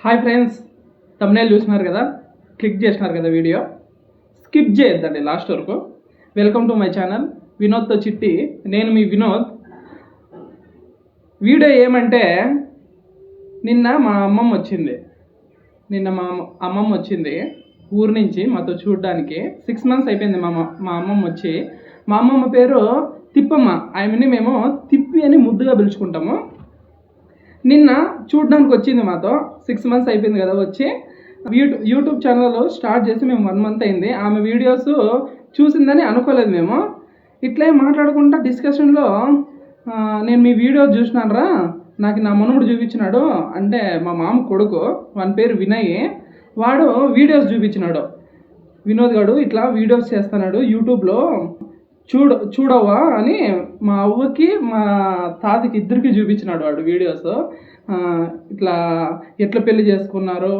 Hi friends, thumbnail చూస్తున్నారు కదా, click చేసినారు కదా, వీడియో స్కిప్ చేయొద్దండి లాస్ట్ వరకు. వెల్కమ్ టు మై ఛానల్ వినోద్తో చిట్టి. నేను మీ వినోద్. వీడియో ఏమంటే, నిన్న మా అమ్మమ్మ వచ్చింది ఊరు నుంచి మాతో చూడడానికి. 6 months అయిపోయింది మా అమ్మమ్మ వచ్చి. మా అమ్మమ్మ పేరు తిప్పమ్మ. ఆమెని మేము తిప్పి అని ముద్దుగా పిలుచుకుంటాము. నిన్న చూడడానికి వచ్చింది మాతో. 6 months అయిపోయింది కదా వచ్చి. యూట్యూబ్ ఛానల్ స్టార్ట్ చేసి మేము 1 month అయింది. ఆమె వీడియోస్ చూసిందని అనుకోలేదు మేము. ఇట్లే మాట్లాడుకుంటా డిస్కషన్లో నేను మీ వీడియో చూసినానరా, నాకు నా మనవుడు చూపించినాడు, అంటే మా మామ కొడుకు, వాని పేరు వినయ్, వాడు వీడియోస్ చూపించినాడు. వినోద్ గారు ఇట్లా వీడియోస్ చేస్తున్నాడు యూట్యూబ్లో, చూడవా అని మా అవ్వకి మా తాతకి ఇద్దరికి చూపించినాడు వాడు వీడియోస్. ఇట్లా ఎట్లా పెళ్లి చేసుకున్నారు,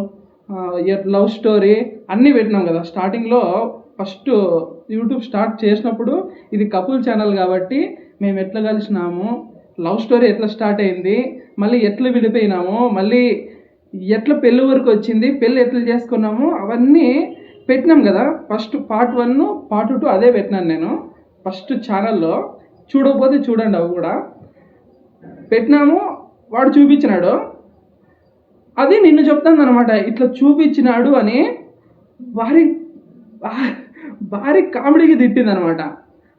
లవ్ స్టోరీ అన్నీ పెట్టినాం కదా. స్టార్టింగ్లో ఫస్ట్ యూట్యూబ్ స్టార్ట్ చేసినప్పుడు ఇది కపుల్ ఛానల్ కాబట్టి మేము ఎట్లా కలిసినాము, లవ్ స్టోరీ ఎట్లా స్టార్ట్ అయింది, మళ్ళీ ఎట్లా విడిపోయినాము, మళ్ళీ ఎట్లా పెళ్ళి వరకు వచ్చింది, పెళ్ళి ఎట్లా చేసుకున్నాము, అవన్నీ పెట్టినాం కదా. ఫస్ట్ part 1, part 2 అదే పెట్టినాను నేను ఫస్ట్ ఛానల్లో. చూడకపోతే చూడండి, అవి కూడా పెట్టినాము. వాడు చూపించినాడు. అది నిన్ను చెప్తాను అనమాట, ఇట్లా చూపించినాడు అని భారీ కామెడీకి తిట్టింది అనమాట.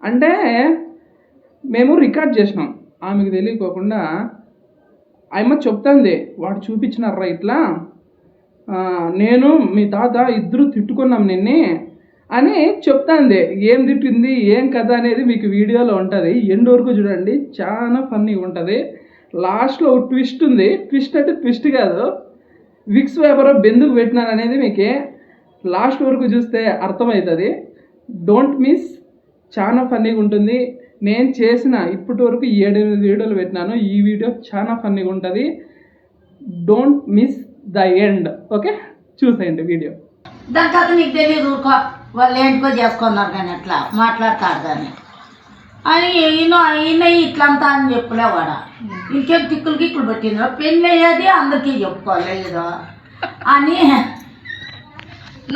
అంటే మేము రికార్డ్ చేసినాం, ఆమెకు తెలియకోకుండా. ఆమె చెప్తాంది, వాడు చూపించినారా ఇట్లా, నేను మీ తాత ఇద్దరు తిట్టుకున్నాం నిన్నే అని చెప్తాంది. ఏం తిట్టింది, ఏం కథ అనేది మీకు వీడియోలో ఉంటుంది. ఎండ్ వరకు చూడండి, చాలా ఫన్నీగా ఉంటుంది. లాస్ట్లో ఒక ట్విస్ట్ ఉంది. ట్విస్ట్ అంటే ట్విస్ట్ కాదు, విక్స్ పేపర్ బెందుకు పెట్టినాను అనేది మీకు లాస్ట్ వరకు చూస్తే అర్థమవుతుంది. డోంట్ మిస్, చాలా ఫన్నీగా ఉంటుంది. నేను చేసిన ఇప్పటి వరకు 7-8 వీడియోలు పెట్టినాను. ఈ వీడియో చాలా ఫన్నీగా ఉంటుంది. Don't miss the end. Okay, చూసేయండి వీడియో. దాని తర్వాత నీకు తెలియదు, వాళ్ళు ఏంటికో చేసుకున్నారు కానీ అట్లా మాట్లాడతారు కానీ అని ఈయన ఇట్లంతా అని చెప్పలేవాడా. ఇంకేం తిక్కులకి ఇప్పుడు పెట్టిందో పెళ్ళి అయ్యేది అందరికీ చెప్పుకోలేదు అని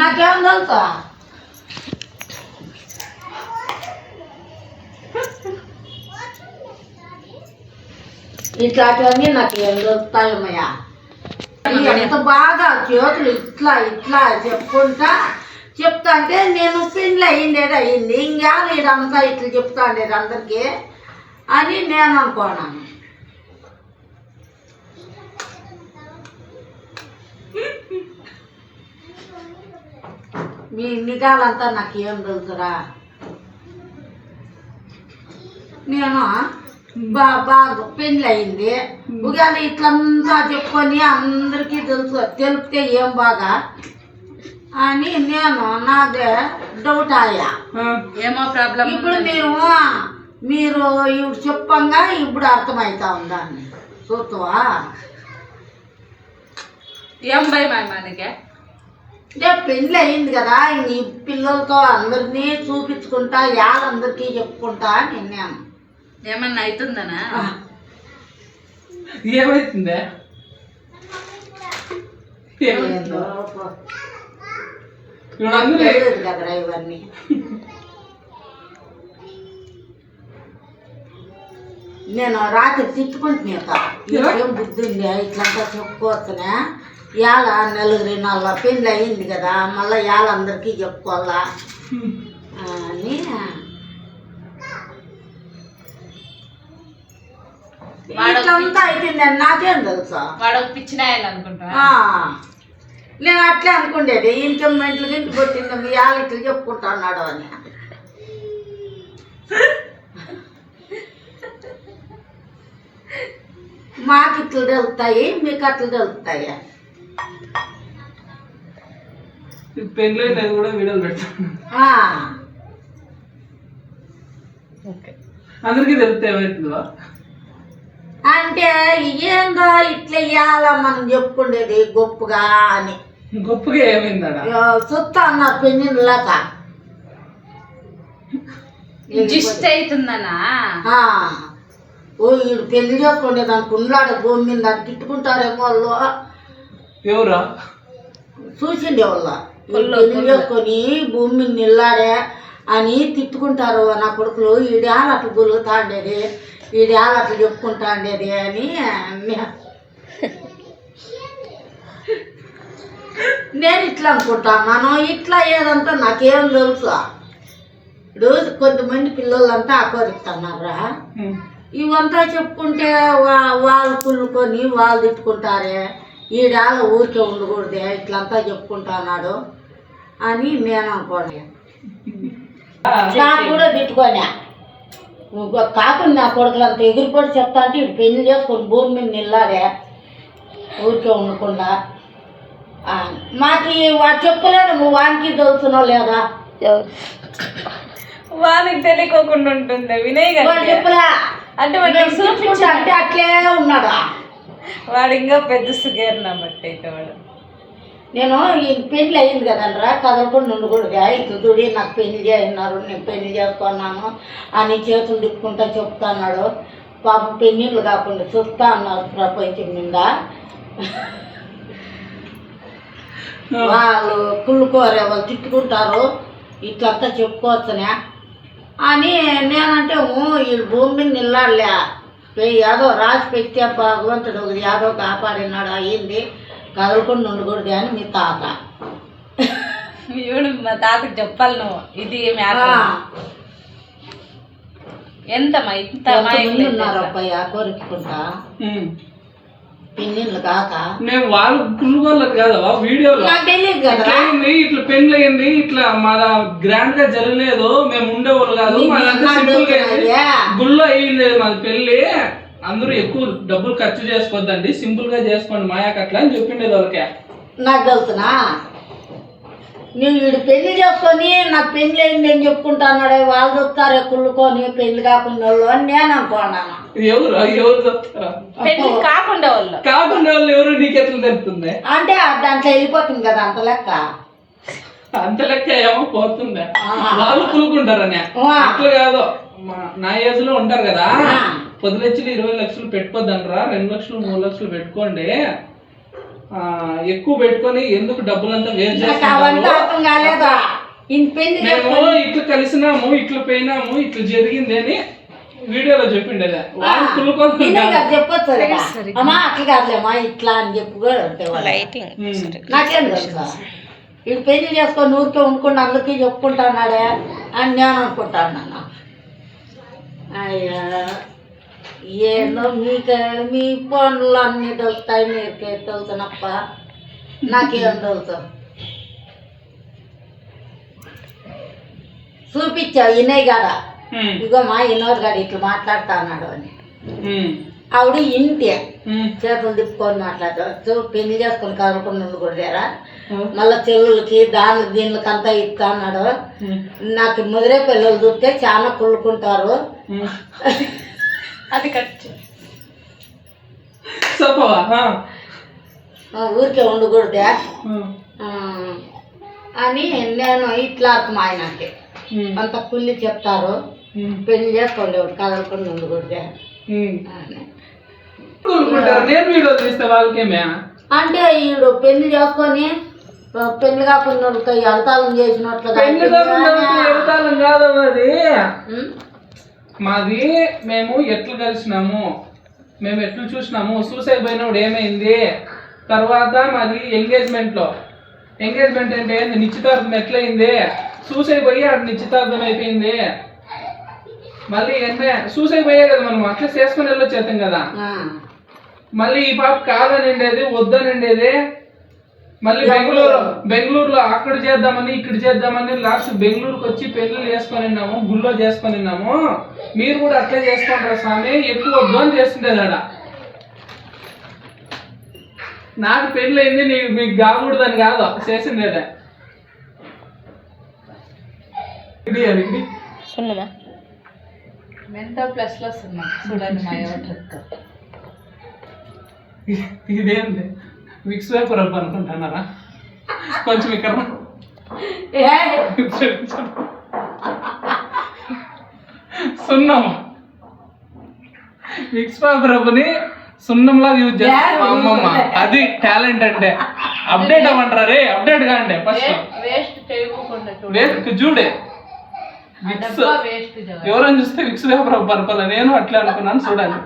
నాకేం తెలుసా. ఇట్లాంటివన్నీ నాకు ఏం దొరుకుతాయమ్మయ్యా. ఎంత బాగా చేతులు ఇట్లా ఇట్లా చెప్తా అంటే నేను పెళ్ళి అయింది, ఇంకా ఇదంతా ఇట్లా చెప్తా ఉండేది అందరికీ అని నేను అనుకున్నాను. మీ నిజాలంతా నాకు ఏం తెలుసురా. నేను బాగా పెళ్ళి అయింది, ఒకవేళ ఇట్లంతా చెప్పుకొని అందరికీ తెలిపితే ఏం బాగా అని నేను నాదే డౌట్ అయ్యా. ఏమో ప్రాబ్లం. ఇప్పుడు మీరు ఇప్పుడు చెప్పంగా ఇప్పుడు అర్థమవుతా ఉందాన్ని చూస్తావా. ఏం భయం మనకి, పెళ్ళి అయింది కదా, ఈ పిల్లలతో అందరినీ చూపించుకుంటా, వాళ్ళందరికీ చెప్పుకుంటా అని నేను. ఏమన్నా అవుతుందనా? ఏమైతుందే కదరా ఇవన్నీ. నేను రాత్రి తిట్టుకుంటున్నా, ఏం బుద్ధి ఉంది ఇట్లంతా చెప్పుకోవచ్చునే, ఇవాళ 4 పెళ్ళి అయింది కదా, మళ్ళీ వాళ్ళందరికీ చెప్పుకోవాలా అని. ఇట్లంతా అయిపోయింది అని నాకేం తెలుసా. వాడు పిచ్చినాయని అనుకుంటా. నేను అట్లే అనుకుండేది, ఇంకేం మెంట్లకి ఇంటికి కొట్టింది ఇవాళ ఇట్లా చెప్పుకుంటా అన్నాడు అని. మాకు ఇట్లు తెలుస్తాయి, మీకు అట్లు తెలుస్తాయి. పెళ్ళి కూడా వీడియోలు పెడతాను, అందరికీ తెలుస్తాయి. ఏమవుతుందో అంటే ఏందో ఇట్లా ఇవాళ మనం చెప్పుకుండేది గొప్పగా అని. గొప్పగా ఏమైందా చూస్తా అన్నారు పెళ్ళిళ్ళక జిస్ట్ అవుతుందనా. ఓ వీడు పెళ్లి చేసుకునేదానికి ఉన్నాడు భూమి మీద తిట్టుకుంటారేమో వాళ్ళు ఎవరా చూసిండే వాళ్ళ పెళ్లి చేసుకొని భూమి మీద నిల్లాడే అని తిట్టుకుంటారు నా కొడుకులు ఈడేళ్ళు అట్లా గులుగుతా ఉండేది ఈడేళ్ళు అట్లా చెప్పుకుంటా ఉండేది అని నేను ఇట్లా అనుకుంటాను ఇట్లా ఏదంతా నాకేం తెలుసు ఇప్పుడు కొంతమంది పిల్లలంతా ఆకోరిస్తున్నారా ఇవంతా చెప్పుకుంటే వాళ్ళు కుళ్ళుకొని వాళ్ళు తిట్టుకుంటారే ఈడాల ఊరికే ఉండకూడదే ఇట్లంతా చెప్పుకుంటున్నాడు అని నేను అనుకోండి నాకు కూడా తిట్టుకోనే కాకుండా నా కొడుకులంతా ఎగిరిపడి చెప్తా అంటే ఇటు పెళ్లి చేసుకొని భూమి మీద నిల్లాడే ఊరికే ఉండకుండా మాకు వాడు చెప్పలేడు నువ్వు వానికి తెలుసునో లేదా వానికి తెలియకోకుండా ఉంటుంది వినయ్ వాడు చెప్పలే అంటే అంటే అట్లే ఉన్నాడా వాడు ఇంకా పెద్ద సుగేర్నా బట్టి అయితే వాడు నేను ఈ పెళ్లి అయింది కదనరా కదలకుండా ఉండకూడదా ఇటు చూడి నాకు పెళ్లి చేయన్నారు నేను పెళ్లి చేసుకున్నాను అని చేతులు తిప్పుకుంటా చెప్తాన్నాడు పాపం పెళ్ళిళ్ళు కాకుండా చూస్తా అన్నారు ప్రపంచం మీద వాళ్ళు కుళ్ళుకోరే వాళ్ళు తిట్టుకుంటారు ఇట్లంతా చెప్పుకోవచ్చునే అని నేనంటే ఈ భూమి మీద నిల్లాడలే ఏదో రాసి పెట్టే భగవంతుడు ఏదో కాపాడినాడు అయ్యింది కదలకుండా ఉండకూడదు అని మీ తాత చూడు మా తాతకు చెప్పాలి నువ్వు ఇది ఎంతమ్మా ఇంత ఉన్నారు అబ్బాయి కోరుకుంటా పెళ్ళిళ్ళు కాక మేము వాళ్ళు కుళ్ళుకోలేదు కదా వీడియోలో నాకు తెలియదు కదా ఇట్లా పెళ్లి అయింది ఇట్లా మా గ్రాండ్ గా జరగలేదు మేము ఉండేవాళ్ళు కాదు మాదంతా సింపుల్ గా గుళ్ళో అయ్యింది మాది పెళ్లి అందరూ ఎక్కువ డబ్బులు ఖర్చు చేసుకోవద్దండి సింపుల్ గా చేసుకోండి మాయాకట్లా అని చెప్పిండేది వాళ్ళకే నాకు తెలుసునా నువ్వు వీడు పెళ్లి చేసుకొని నాకు పెళ్లి అయింది అని చెప్పుకుంటున్నాడు వాళ్ళు చెప్తారే కుళ్ళుకొని పెళ్లి కాకుండా వాళ్ళు అని నేను అనుకున్నాను ఎవరు చెప్తారా కాకుండా వాళ్ళు ఎవరు నీకెట్లా తెలుస్తుంది అంటే దాంట్లో వెళ్ళిపోతుంది కదా అంత లెక్క అంత లెక్క ఏమో పోతుందా వాళ్ళు కులుకుంటారని అట్లా కాదు నా ఏజ్ లో ఉంటారు కదా 10 లక్షలు 20 లక్షలు పెట్టుకోద్దంటారా 2 లక్షలు 3 లక్షలు పెట్టుకోండి ఎక్కువ పెట్టుకొని ఎందుకు డబ్బులంతా వేస్ట్ చేస్తాము మేము ఇట్లా కలిసినాము ఇట్లా పోయినాము ఇట్లా జరిగింది అని వీడియోలో చెప్పిండేదా చెప్పొచ్చు అమ్మా అట్లా కాదులేమ్మా ఇట్లా అని చెప్పు నాకేం తెలుసా వీడు పెళ్లి చేసుకొని ఊరికే ఉండుకుండా అందరికీ చెప్పుకుంటున్నాడే అని నేను అనుకుంటాను అయ్యా ఏదో మీ పనులు అన్నీ తెలుస్తాయి మీకే తెలుసునప్ప నాకేం తెలుసు చూపించావు ఇన్నయ్య గాడ ఇగో మా ఇన్నోరు గాడు ఇట్లా మాట్లాడుతా అన్నాడు అని ఆవిడ ఇంటి చేతులు తిప్పుకొని మాట్లాడతాడు పెళ్లి చేసుకొని కదలకుండా ఉండకూడదేరా మళ్ళా చెల్లులకి దీనికి అంతా ఇస్తా అన్నాడు నాకు ముదిరే పిల్లలు చూస్తే చాలా కుళ్ళుకుంటారు అది ఖర్చు ఊరికే ఉండకూడదే అని నేను ఇట్లా మా ఆయనకి అంత కుళ్ళి చెప్తారు పెళ్లి చేసుకోండి కదలకుండా ఉండకూడదే అంటే ఈడు పెళ్లి చేసుకొని పెళ్లి కాకుండా ఎడతాళం చేసినట్లుగా మాది మేము ఎట్లు కలిసినాము మేము ఎట్లు చూసినాము సూసైడ్ పోయినప్పుడు ఏమైంది తర్వాత మాది ఎంగేజ్మెంట్ అంటే నిశ్చితార్థం ఎట్లయింది సూసైడ్ పోయి అది నిశ్చితార్థం అయిపోయింది మళ్ళీ సూసైడ్ పోయే కదా మనం అట్లా చేసుకుని వెళ్ళొచ్చేస్తాం కదా మళ్ళీ ఈ పాప కాదనిండేది వద్దనిండేది మళ్ళీ బెంగళూరులో అక్కడ చేద్దామని ఇక్కడ చేద్దామని లాస్ట్ బెంగళూరుకి వచ్చి పెళ్లి చేసుకునిన్నాము గుళ్ళో చేసుకునిన్నాము మీరు కూడా అట్లే చేసుకుంటారా స్వామి ఎక్కువ వద్దు అని చేస్తుండేది ఆడ నాకు పెళ్లి అయింది మీకు కాకూడదని కాదు చేసిండేదే మెంటల్ ప్లస్ లో వస్తున్నా చూడండి మా ఎవరు ఇదేంది మిక్స్ పేపర్ అప్ అనుకుంటున్నారా కొంచెం ఇక్కడ సున్నాము మిక్స్ పేపర్ అప్ని సున్నంలాగా యూజ్ చేస్తాం మా అమ్మమ్మ. అది టాలెంట్ అంటే. అప్డేట్ అవ్వంటారా రే, అప్డేట్ కాండి ఫస్ట్. వేస్ట్ చేయకుండా చూడు. వేస్ట్ చూడే విక్స్ ఎవరైనా చూస్తే విక్స్ వ్యాపారం పరపాల. నేను అట్లా అనుకున్నాను చూడండి.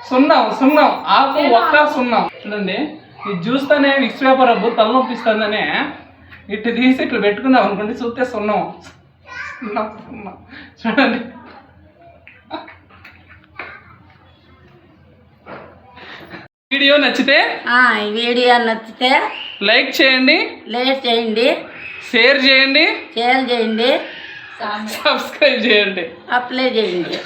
సున్నం ఆకు ఒక్క సున్నం చూడండి. ఇది చూస్తేనే విక్స్ వ్యాపారం తలనొప్పిస్తుందనే ఇటు తీసి ఇట్లా పెట్టుకుందాం అనుకోండి, చూస్తే సున్నం చూడండి. వీడియో నచ్చితే ఈ వీడియో నచ్చితే లైక్ చేయండి, షేర్ చేయండి, సబ్స్క్రైబ్ చేయండి. అప్లై చేయండి.